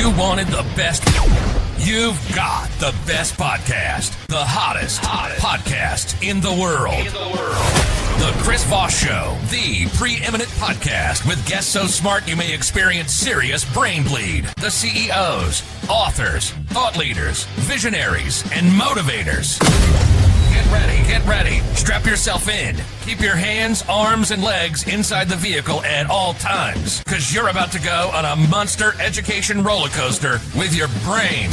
You wanted the best. You've got the best podcast. The hottest podcast in the world. The Chris Voss Show, the preeminent podcast with guests so smart you may experience serious brain bleed. The CEOs, authors, thought leaders, visionaries, and motivators. Get ready. Strap yourself in. Keep your hands, arms, and legs inside the vehicle at all times, because you're about to go on a monster education roller coaster with your brain.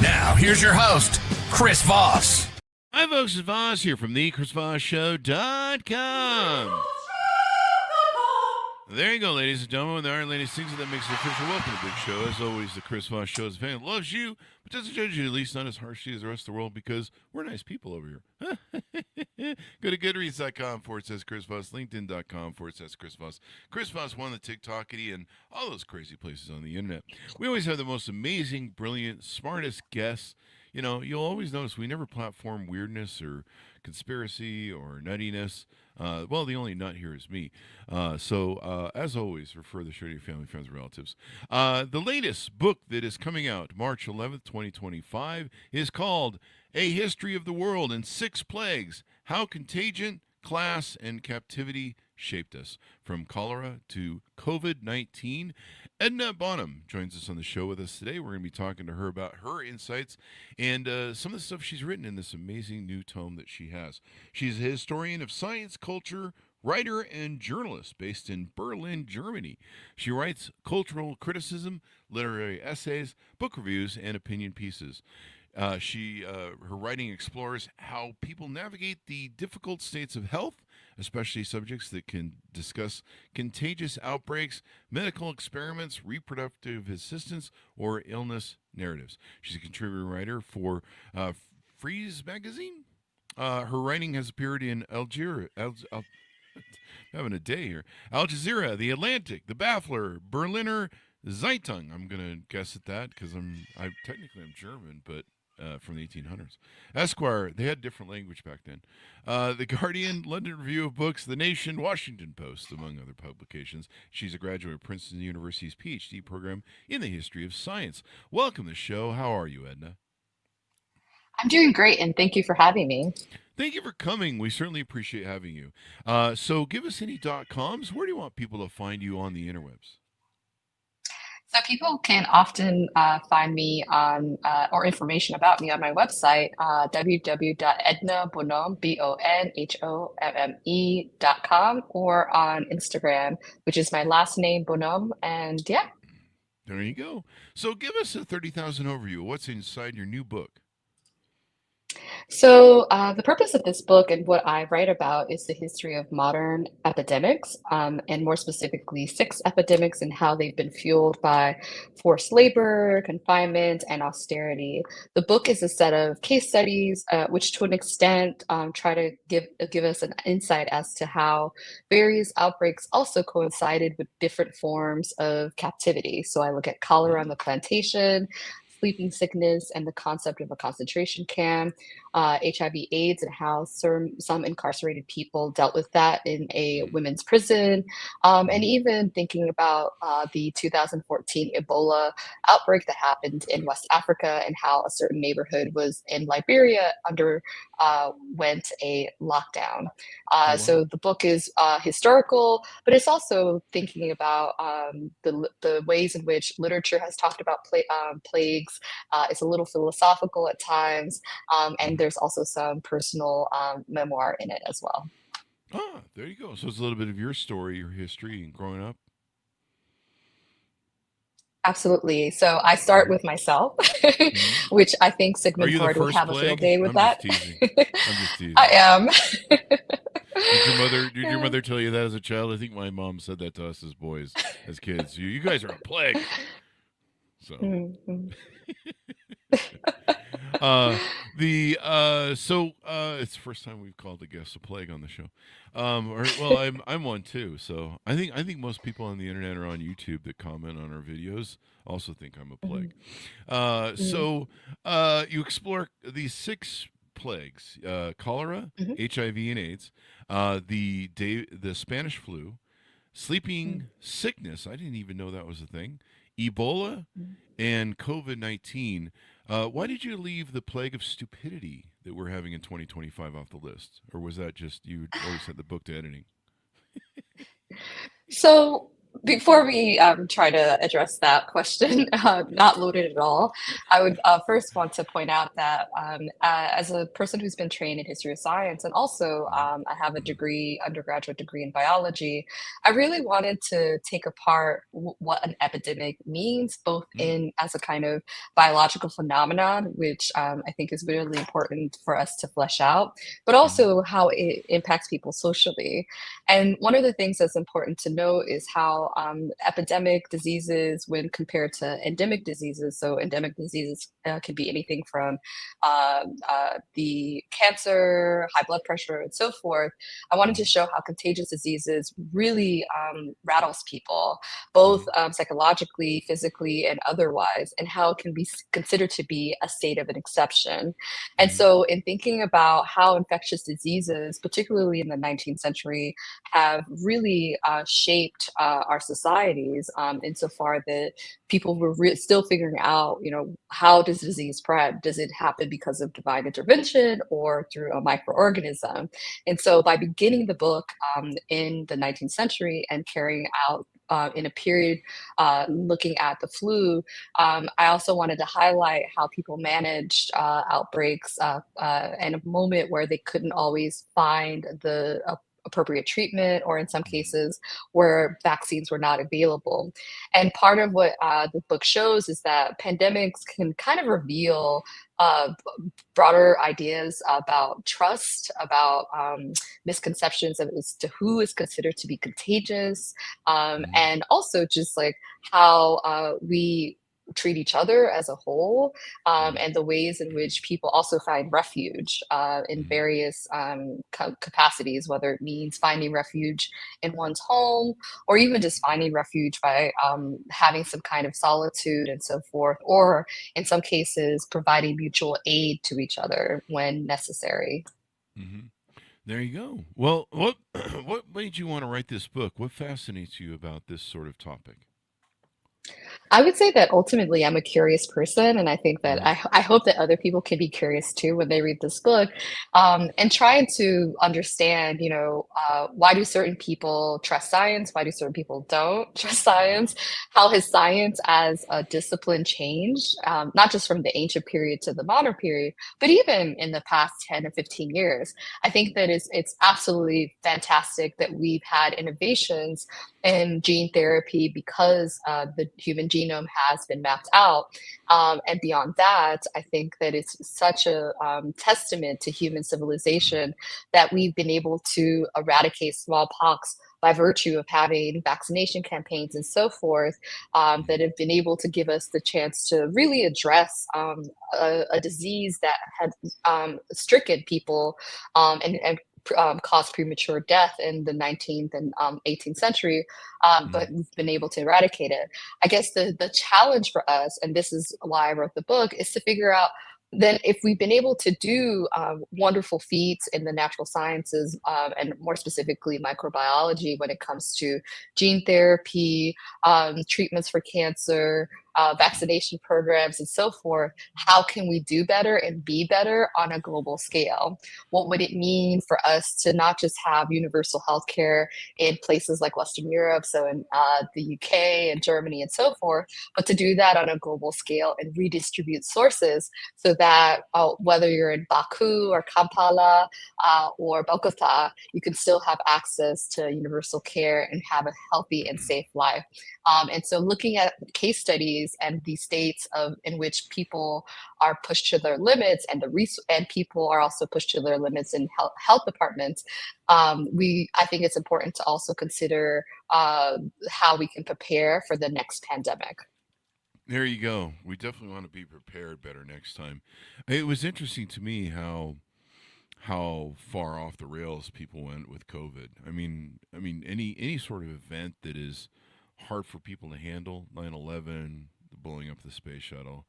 Now, here's your host, Chris Voss. Hi, folks. It's Voss here from the ChrisVossShow.com. There you go, ladies and gentlemen. When there aren't ladies things that makes it official. Welcome to the big show. As always, the Chris Voss Show is a fan that loves you, but doesn't judge you, at least not as harshly as the rest of the world, because we're nice people over here. Go to Goodreads.com/Chris Voss, LinkedIn.com/Chris Voss, Chris Voss One, the TikTokity, and all those crazy places on the internet. We always have the most amazing, brilliant, smartest guests. You know, you'll always notice we never platform weirdness or conspiracy or nuttiness. Well, the only nut here is me. So, as always, refer the show to your family, friends, and relatives. The latest book that is coming out March 11th, 2025 is called A History of the World in 6 Plagues, How Contagion, Class, and Captivity Shaped Us. From cholera to COVID-19. Edna Bonhomme joins us on the show with us today. We're going to be talking to her about her insights and some of the stuff she's written in this amazing new tome that she has. She's a historian of science, culture, writer, and journalist based in Berlin, Germany. She writes cultural criticism, literary essays, book reviews, and opinion pieces. Her writing explores how people navigate the difficult states of health, especially subjects that can discuss contagious outbreaks, medical experiments, reproductive assistance, or illness narratives. She's a contributing writer for Freeze magazine. Her writing has appeared in Algeria. Having a day here. Al Jazeera, The Atlantic, The Baffler, Berliner Zeitung. I'm gonna guess at that because I'm German, but. From the 1800s. Esquire, they had different language back then. The Guardian, London Review of Books, The Nation, Washington Post, among other publications. She's a graduate of Princeton University's PhD program in the history of science. Welcome to the show. How are you, Edna? I'm doing great, and thank you for having me. Thank you for coming. We certainly appreciate having you. So give us any .coms. Where do you want people to find you on the interwebs? So people can often find me on, or information about me on my website, www.ednabonhomme.com, or on Instagram, which is my last name, Bonhomme, and yeah. There you go. So give us a 30,000 overview. What's inside your new book? So the purpose of this book and what I write about is the history of modern epidemics, and more specifically 6 epidemics and how they've been fueled by forced labor, confinement, and austerity. The book is a set of case studies, which to an extent try to give us an insight as to how various outbreaks also coincided with different forms of captivity. So I look at cholera on the plantation, sleeping sickness, and the concept of a concentration camp, HIV/AIDS, and how some incarcerated people dealt with that in a women's prison, and even thinking about the 2014 Ebola outbreak that happened in West Africa and how a certain neighborhood was in Liberia went a lockdown. So the book is historical, but it's also thinking about the ways in which literature has talked about plagues. It's a little philosophical at times, and there's also some personal memoir in it as well. Ah, there you go. So it's a little bit of your story, your history, and growing up. Absolutely. So I start with myself, which I think Are Sigmund you the Freud would first have a field plague? day with I'm that. just teasing. I'm just teasing. I am. Did your mother tell you that as a child? I think my mom said that to us as boys, as kids. You guys are a plague. So. Mhm. It's the first time we've called a guest a plague on the show. I'm one too. So I think most people on the internet or on YouTube that comment on our videos also think I'm a plague. You explore these 6 plagues: cholera, HIV and AIDS, the Spanish flu, sleeping sickness. I didn't even know that was a thing. Ebola and COVID-19. Why did you leave the plague of stupidity that we're having in 2025 off the list? Or was that just you already sent the book to editing? So before we try to address that question, not loaded at all, I would first want to point out that as a person who's been trained in history of science, and also I have a degree, undergraduate degree in biology, I really wanted to take apart what an epidemic means, both Mm, in as a kind of biological phenomenon, which I think is really important for us to flesh out, but mm, also how it impacts people socially. And one of the things that's important to note is how epidemic diseases, when compared to endemic diseases, so endemic diseases can be anything from the cancer, high blood pressure, and so forth. I wanted to mm, show how contagious diseases really rattles people, both mm, psychologically, physically, and otherwise, and how it can be considered to be a state of an exception. And mm, so, in thinking about how infectious diseases, particularly in the 19th century, have really shaped our societies insofar that people were still figuring out, how does disease spread? Does it happen because of divine intervention or through a microorganism? And so by beginning the book in the 19th century and carrying out in a period looking at the flu, I also wanted to highlight how people managed outbreaks in a moment where they couldn't always find the appropriate treatment, or in some mm, cases where vaccines were not available. And part of what the book shows is that pandemics can kind of reveal broader ideas about trust, about misconceptions as to who is considered to be contagious, mm, and also just like how we treat each other as a whole, mm, and the ways in which people also find refuge in mm, various capacities, whether it means finding refuge in one's home, or even just finding refuge by having some kind of solitude and so forth, or in some cases, providing mutual aid to each other when necessary. mm. There you go. Well, what what made you want to write this book? What fascinates you about this sort of topic? I would say that ultimately I'm a curious person, and I think that Mm, I hope that other people can be curious too when they read this book, and trying to understand, why do certain people trust science? Why do certain people don't trust mm, science? How has science as a discipline changed, not just from the ancient period to the modern period, but even in the past 10 or 15 years? I think that it's absolutely fantastic that we've had innovations in gene therapy because the human genome has been mapped out. And beyond that, I think that it's such a testament to human civilization that we've been able to eradicate smallpox by virtue of having vaccination campaigns and so forth, that mm, have been able to give us the chance to really address a disease that had stricken people and caused premature death in the 19th and 18th century, but mm, we've been able to eradicate it. I guess the challenge for us, and this is why I wrote the book, is to figure out then if we've been able to do wonderful feats in the natural sciences, and more specifically microbiology when it comes to gene therapy, treatments for cancer, vaccination programs, and so forth, how can we do better and be better on a global scale? What would it mean for us to not just have universal healthcare in places like Western Europe, so in the UK and Germany and so forth, but to do that on a global scale and redistribute sources so that whether you're in Baku or Kampala or Bogota, you can still have access to universal care and have a healthy and safe life. And so looking at case studies and the states in which people are pushed to their limits, and and people are also pushed to their limits in health departments, I think it's important to also consider how we can prepare for the next pandemic. there you go. We definitely want to be prepared better next time. It was interesting to me how far off the rails people went with COVID. I mean any sort of event that is hard for people to handle, 9/11, the blowing up of the space shuttle,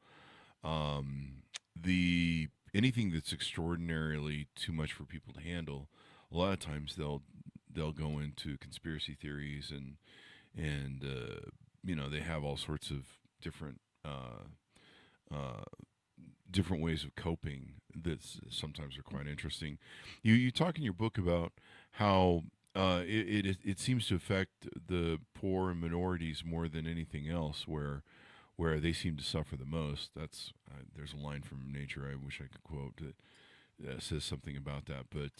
um, the anything that's extraordinarily too much for people to handle, a lot of times they'll go into conspiracy theories and they have all sorts of different uh, different ways of coping that sometimes are quite interesting. You talk in your book about how it seems to affect the poor and minorities more than anything else, where they seem to suffer the most. That's there's a line from Nature I wish I could quote that says something about that. But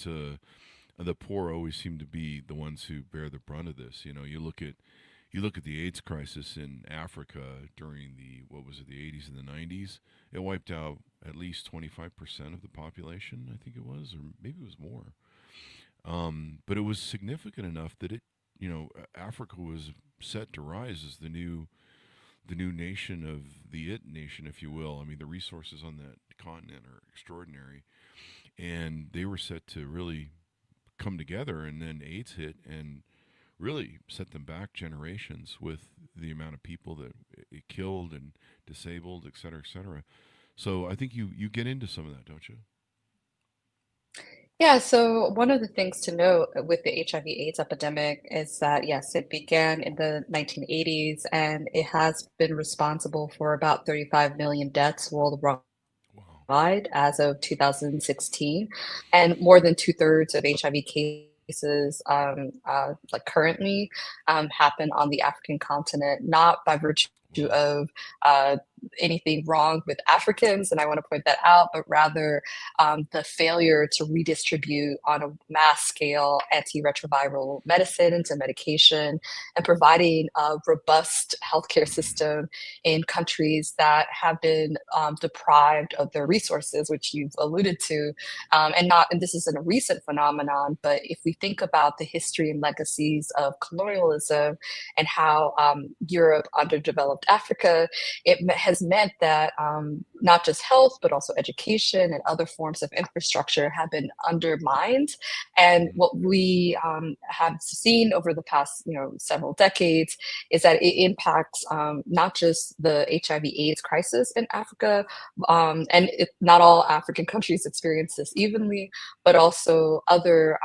the poor always seem to be the ones who bear the brunt of this. You look at the AIDS crisis in Africa during the what was it, the 80s and the 90s. It wiped out at least 25% of the population, I think it was, or maybe it was more. But it was significant enough that Africa was set to rise as the new nation of the it nation, if you will. I mean, the resources on that continent are extraordinary, and they were set to really come together. And then AIDS hit and really set them back generations with the amount of people that it killed and disabled, et cetera, et cetera. So I think you get into some of that, don't you? Yeah, so one of the things to note with the HIV/AIDS epidemic is that, yes, it began in the 1980s and it has been responsible for about 35 million deaths worldwide Wow. as of 2016, and more than two-thirds of HIV cases, like currently, happen on the African continent, not by virtue Wow. of uh, anything wrong with Africans, and I want to point that out, but rather the failure to redistribute on a mass scale antiretroviral medicines and medication, and providing a robust healthcare Mm-hmm. system in countries that have been deprived of their resources, which you've alluded to, and this isn't a recent phenomenon, but if we think about the history and legacies of colonialism and how Europe underdeveloped Africa, has meant that not just health, but also education and other forms of infrastructure have been undermined. And Mm-hmm. what we have seen over the past, several decades is that it impacts not just the HIV/AIDS crisis in Africa, not all African countries experience this evenly, but also other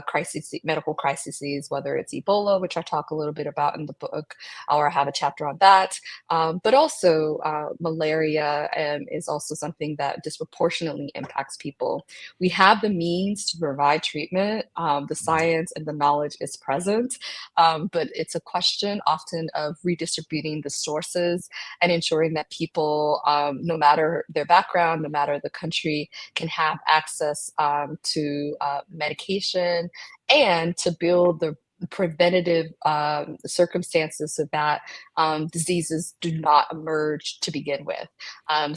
crises, medical crises, whether it's Ebola, which I talk a little bit about in the book, or I have a chapter on that. But also, malaria is also something that disproportionately impacts people. We have the means to provide treatment, the science and the knowledge is present, but it's a question often of redistributing the sources and ensuring that people, no matter their background, no matter the country, can have access to medication and to build the preventative circumstances so that diseases do not emerge to begin with.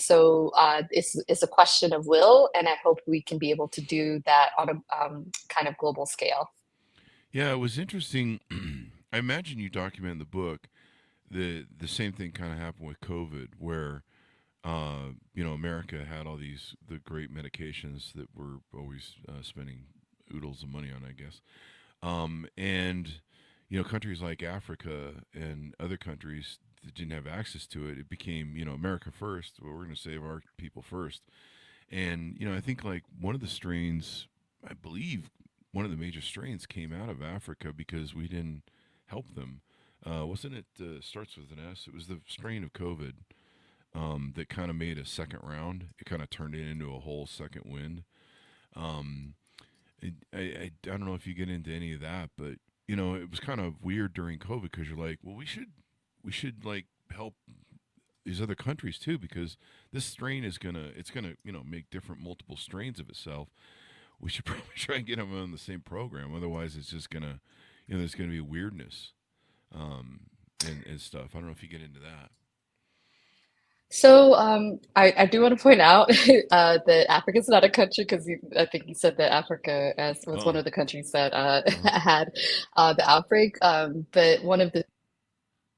So it's a question of will, and I hope we can be able to do that on a kind of global scale. Yeah, it was interesting. I imagine you document in the book the same thing kind of happened with COVID, where America had all the great medications that we're always spending oodles of money on, I guess. And countries like Africa and other countries that didn't have access to it, it became America first. Well, we're going to save our people first. And I think like one of the strains, I believe one of the major strains came out of Africa because we didn't help them. Wasn't it? Starts with an S. It was the strain of COVID that kind of made a second round. It kind of turned it into a whole second wind. Um, I don't know if you get into any of that, but it was kind of weird during COVID because you're like, well, we should like help these other countries too because this strain it's gonna make different multiple strains of itself. We should probably try and get them on the same program. Otherwise, it's just gonna there's gonna be weirdness um, and stuff. I don't know if you get into that. So I do want to point out that Africa is not a country because I think you said that Africa as was one Oh, of the countries that uh-huh. had the outbreak. But one of the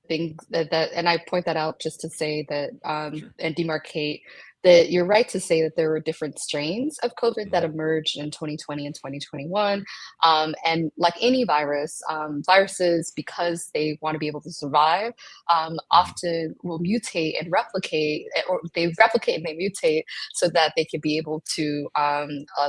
things and I point that out just to say that Sure. and demarcate that you're right to say that there were different strains of COVID that Mm-hmm. emerged in 2020 and 2021. And like any virus, viruses, because they want to be able to survive, Mm-hmm. often will mutate and replicate, or they replicate and they mutate so that they can be able to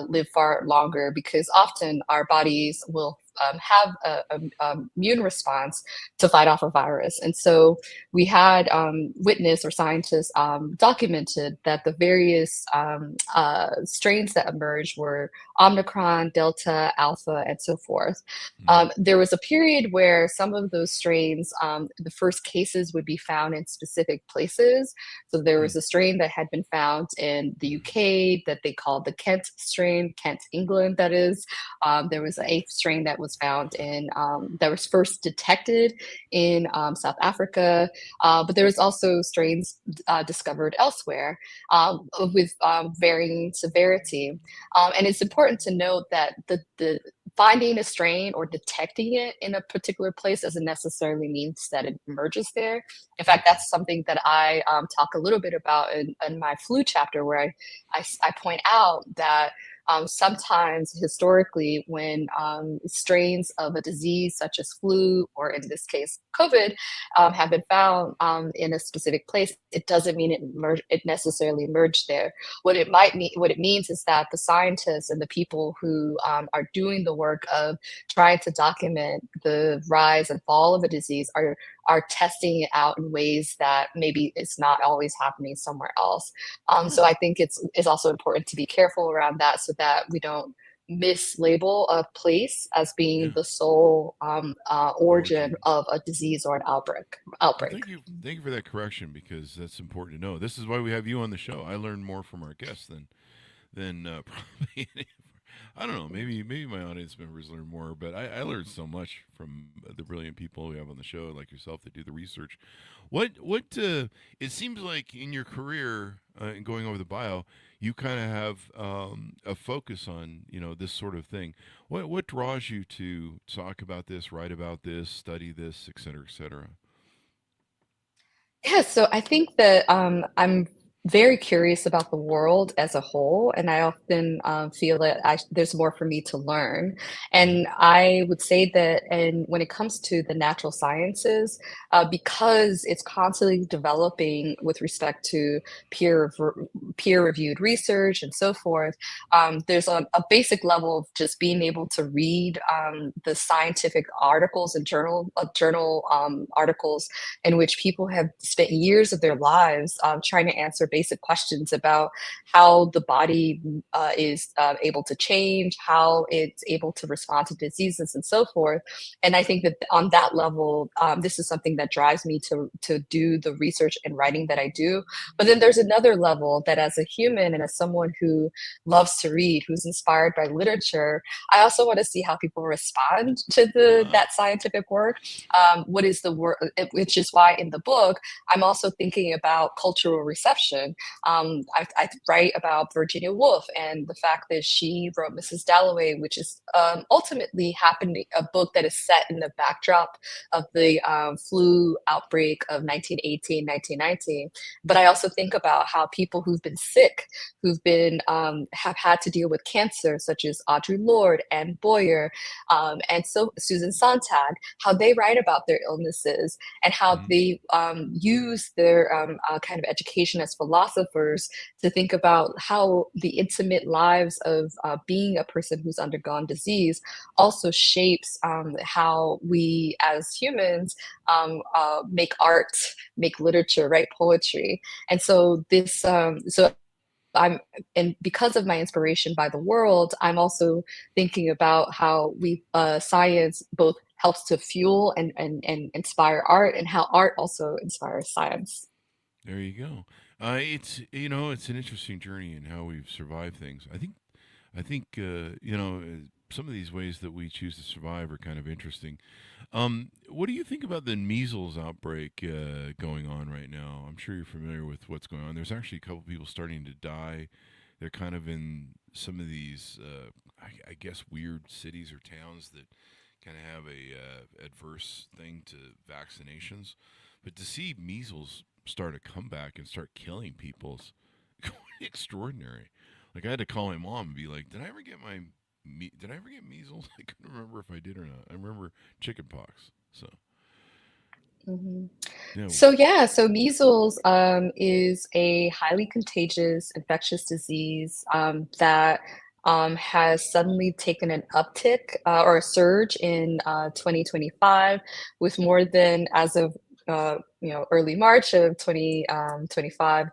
live far longer because often our bodies will have a immune response to fight off a virus. And so we had witnessed or scientists documented that the various strains that emerged were Omicron, Delta, Alpha, and so forth. There was a period where some of those strains, the first cases would be found in specific places. So there was a strain that had been found in the UK that they called the Kent strain, Kent, England, that is. There was an eighth strain that was found that was first detected in South Africa. But there was also strains discovered elsewhere with varying severity. And it's important to note that the finding a strain or detecting it in a particular place doesn't necessarily mean that it emerges there. In fact, that's something that I talk a little bit about in my flu chapter, where I point out that sometimes historically, when strains of a disease such as flu, or in this case, COVID, have been found in a specific place, it doesn't mean it necessarily emerged there. What it means is that the scientists and the people who are doing the work of trying to document the rise and fall of a disease are testing it out in ways that maybe it's not always happening somewhere else. So I think it's also important to be careful around that, so that we don't mislabel a place as being Yeah. the sole origin of a disease or an outbreak. Well, thank you for that correction, because that's important to know. This is why we have you on the show. I learn more from our guests than probably any. I don't know. Maybe my audience members learn more, but I learned so much from the brilliant people we have on the show, like yourself, that do the research. What it seems like in your career, and going over the bio, you kind of have a focus on this sort of thing. What draws you to talk about this, write about this, study this, et cetera, et cetera? Yeah, so I think that I'm very curious about the world as a whole, and I often feel that there's more for me to learn. Mhm. And I would say that, and when it comes to the natural sciences, because it's constantly developing with respect to peer-reviewed research and so forth, there's a basic level of just being able to read the scientific articles and journal articles in which people have spent years of their lives trying to answer basic questions about how the body is able to change, how it's able to respond to diseases, and so forth. And I think that on that level, this is something that drives me to do the research and writing that I do. But then there's another level that, as a human and as someone who loves to read, who's inspired by literature, I also want to see how people respond to Ah, that scientific work. What is the work, which is why in the book I'm also thinking about cultural reception. I write about Virginia Woolf and the fact that she wrote Mrs. Dalloway, which is ultimately happening a book that is set in the backdrop of the flu outbreak of 1918, 1919. But I also think about how people who've been sick, who've been have had to deal with cancer, such as Audre Lorde and Boyer, and so Susan Sontag, how they write about their illnesses and how mhm. they use their kind of education as philosophers to think about how the intimate lives of being a person who's undergone disease also shapes how we as humans make art, make literature, write poetry. And so I'm, and because of my inspiration by the world, I'm also thinking about how science both helps to fuel and inspire art, and how art also inspires science. There you go. It's it's an interesting journey in how we've survived things. I think some of these ways that we choose to survive are kind of interesting. What do you think about the measles outbreak going on right now? I'm sure you're familiar with what's going on. There's actually a couple people starting to die. They're kind of in some of these, I guess, weird cities or towns that kind of have a adverse thing to vaccinations. But to see measles start a comeback and start killing people is extraordinary. Like I had to call my mom and be like, did I ever get measles? I couldn't remember if I did or not. I remember chickenpox. So Mhm. yeah. So measles is a highly contagious infectious disease that has suddenly taken an uptick or a surge in 2025, with more than, as of early March of 2025,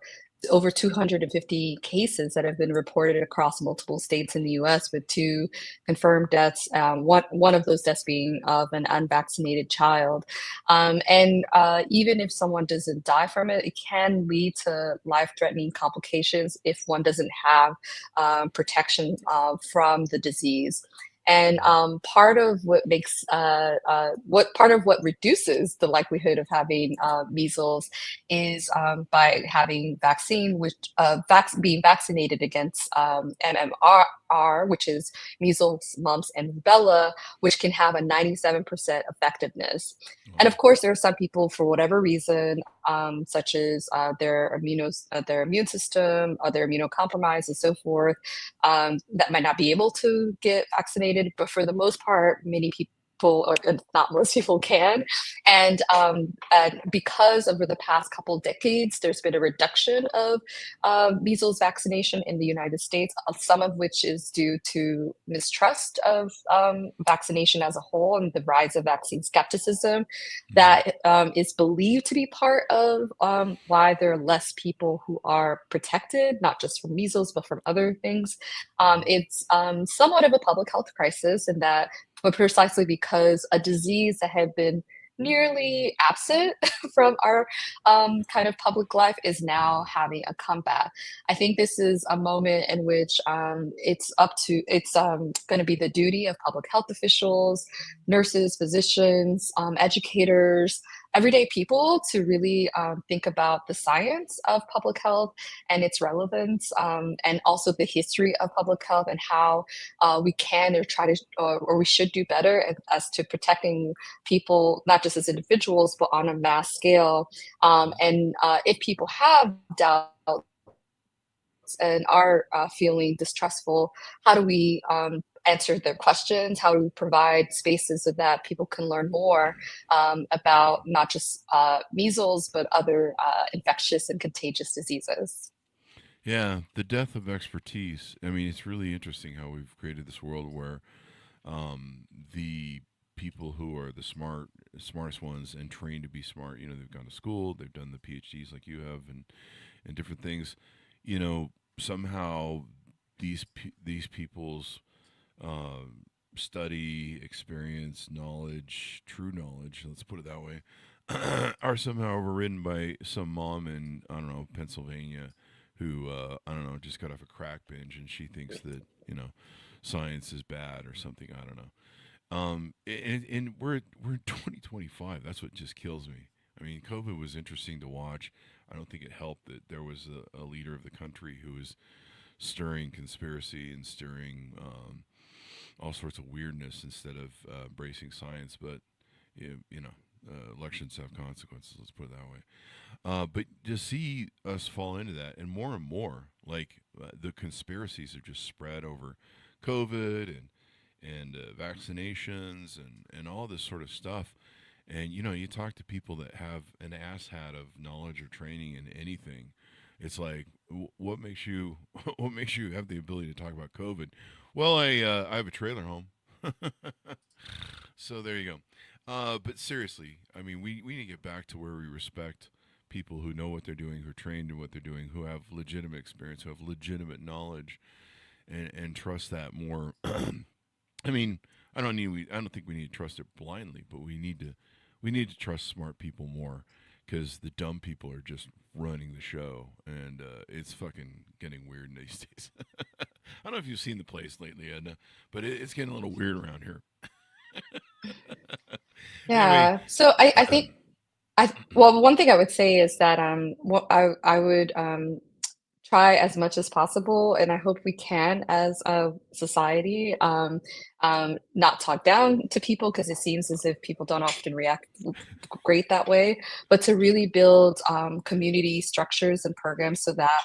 over 250 cases that have been reported across multiple states in the U.S., with two confirmed deaths, one of those deaths being of an unvaccinated child. And even if someone doesn't die from it, it can lead to life-threatening complications if one doesn't have protection from the disease. And part of what reduces the likelihood of having measles is by having being vaccinated against MMR, which is measles, mumps, and rubella, which can have a 97% effectiveness. And of course, there are some people, for whatever reason, such as their immune system, their immunocompromised, and so forth, that might not be able to get vaccinated. But for the most part, many people, or not most people, can. And because over the past couple decades, there's been a reduction of measles vaccination in the United States, some of which is due to mistrust of vaccination as a whole and the rise of vaccine skepticism that is believed to be part of why there are less people who are protected, not just from measles, but from other things. It's somewhat of a public health crisis in that, but precisely because a disease that had been nearly absent from our kind of public life is now having a comeback. I think this is a moment in which it's going to be the duty of public health officials, nurses, physicians, educators, everyday people to really think about the science of public health and its relevance, and also the history of public health and how we can or we should do better as to protecting people, not just as individuals, but on a mass scale. And if people have doubts and are feeling distrustful, how do we answer their questions? How do we provide spaces so that people can learn more about not just measles, but other infectious and contagious diseases? Yeah, the death of expertise. I mean, it's really interesting how we've created this world where the people who are the smartest ones and trained to be smart, they've gone to school, they've done the PhDs like you have, and different things. Somehow these people's study, experience, knowledge, true knowledge, let's put it that way, are somehow overridden by some mom in, I don't know, Pennsylvania who, I don't know, just got off a crack binge and she thinks that, science is bad or something. I don't know. And we're in 2025. That's what just kills me. I mean, COVID was interesting to watch. I don't think it helped that there was a leader of the country who was stirring conspiracy and stirring all sorts of weirdness instead of embracing science. But elections have consequences. Let's put it that way. But to see us fall into that, and more, like the conspiracies have just spread over COVID and vaccinations and all this sort of stuff. And you talk to people that have an asshat of knowledge or training in anything. It's like, what makes you have the ability to talk about COVID? Well, I have a trailer home, so there you go. But seriously, I mean, we need to get back to where we respect people who know what they're doing, who are trained in what they're doing, who have legitimate experience, who have legitimate knowledge, and trust that more. I mean, I don't think we need to trust it blindly, but we need to trust smart people more, because the dumb people are just running the show, and it's fucking getting weird these days. I don't know if you've seen the place lately, Edna, but it's getting a little weird around here. Anyway, Yeah. So I think well, one thing I would say is that what I would try as much as possible, and I hope we can as a society, not talk down to people because it seems as if people don't often react great that way, but to really build community structures and programs so that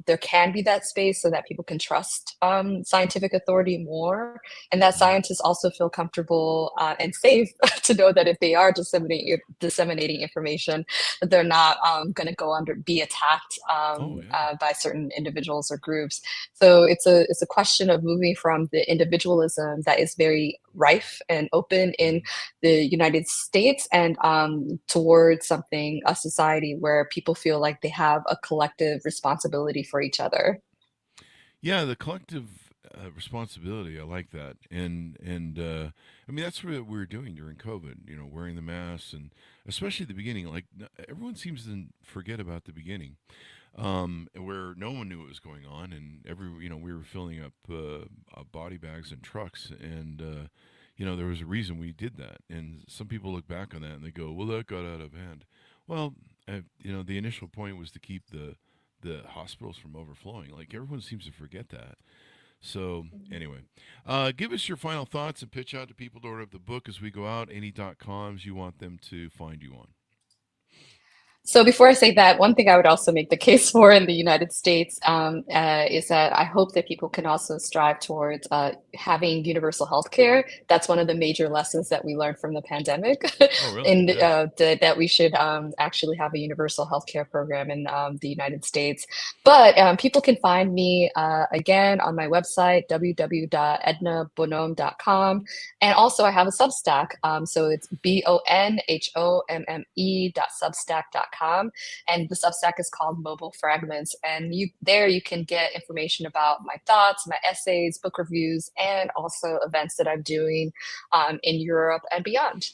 there can be that space so that people can trust scientific authority more, and that scientists also feel comfortable and safe to know that if they are disseminating information, that they're not going to be attacked Oh, yeah. by certain individuals or groups. So it's a question of moving from the individualism that is very rife and open in the United States and towards a society where people feel like they have a collective responsibility for each other. Yeah, the collective responsibility. I like that, and I mean that's what we were doing during COVID. You know, wearing the masks, and especially at the beginning. Like everyone seems to forget about the beginning, where no one knew what was going on, and we were filling up body bags and trucks, and there was a reason we did that, and some people look back on that and they go, "Well, that got out of hand." Well, the initial point was to keep the hospitals from overflowing. Like everyone seems to forget that. So anyway, give us your final thoughts and pitch out to people to order up the book as we go out. Any .coms you want them to find you on. So before I say that, one thing I would also make the case for in the United States is that I hope that people can also strive towards having universal health care. That's one of the major lessons that we learned from the pandemic, Oh, really? and Yeah. that we should actually have a universal health care program in the United States. But people can find me again on my website, www.ednabonhomme.com. And also I have a Substack. So it's bonhomme.substack.com. And the Substack is called Mobile Fragments. And you can get information about my thoughts, my essays, book reviews, and also events that I'm doing in Europe and beyond.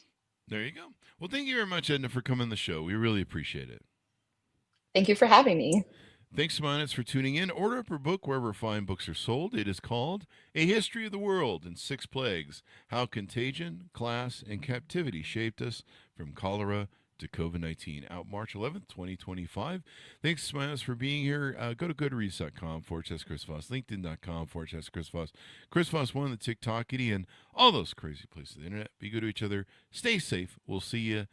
There you go. Well, thank you very much, Edna, for coming on the show. We really appreciate it. Thank you for having me. Thanks, Minus, for tuning in. Order up her book wherever fine books are sold. It is called A History of the World in Six Plagues: How Contagion, Class, and Captivity Shaped Us from Cholera to COVID-19, out March 11th, 2025. Thanks, Minus, for being here. Go to goodreads.com/Chris Voss, linkedin.com/Chris Voss, Chris Voss 1, the TikTokity, and all those crazy places on the internet. Be good to each other. Stay safe. We'll see you